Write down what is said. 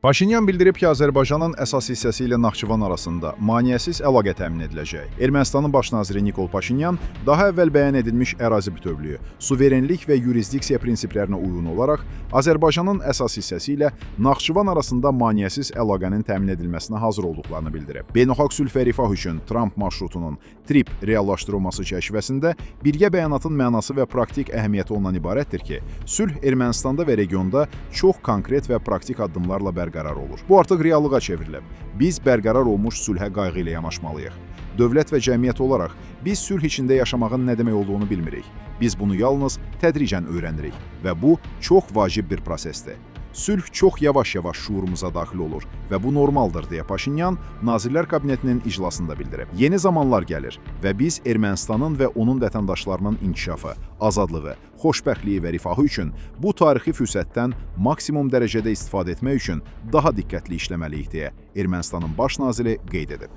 Paşinyan bildirib ki, Azərbaycanın əsas hissəsi ilə Naxçıvan arasında maneəsiz əlaqə təmin ediləcək. Ermənistanın baş naziri Nikol Paşinyan daha əvvəl bəyan edilmiş ərazi bütövlüyü, suverenlik və yurisdiksiya prinsiplərinə uyğun olaraq Azərbaycanın əsas hissəsi ilə Naxçıvan arasında maneəsiz əlaqənin təmin edilməsinə hazır olduqlarını bildirib. Beynəlxalq sülh və rifah üçün Tramp marşrutunun TRIP reallaşdırılması çərçivəsində birgə bəyanatın mənası və praktik əhəmiyyəti ondan ibarətdir ki, sülh Ermənistanda və regionda çox konkret və praktik addımlarla bərqərar olur. Bu artıq reallığa çevrilib. Biz bərqərar olmuş sülhə qayğı ilə yanaşmalıyıq. Dövlət və cəmiyyət olaraq biz sülh içində yaşamağın nə demək olduğunu bilmirik. Biz bunu yalnız tədricən öyrənirik və bu çox vacib bir prosesdir. Sülh çox yavaş-yavaş şuurumuza daxil olur və bu normaldır, deyə Paşinyan Nazirlər Kabinetinin iclasında bildirib. Yeni zamanlar gəlir və biz Ermənistanın və onun vətəndaşlarının inkişafı, azadlığı, xoşbəxtliyi və rifahı üçün bu tarixi fürsətdən maksimum dərəcədə istifadə etmək üçün daha diqqətli işləməliyik, deyə Ermənistanın baş naziri qeyd edib.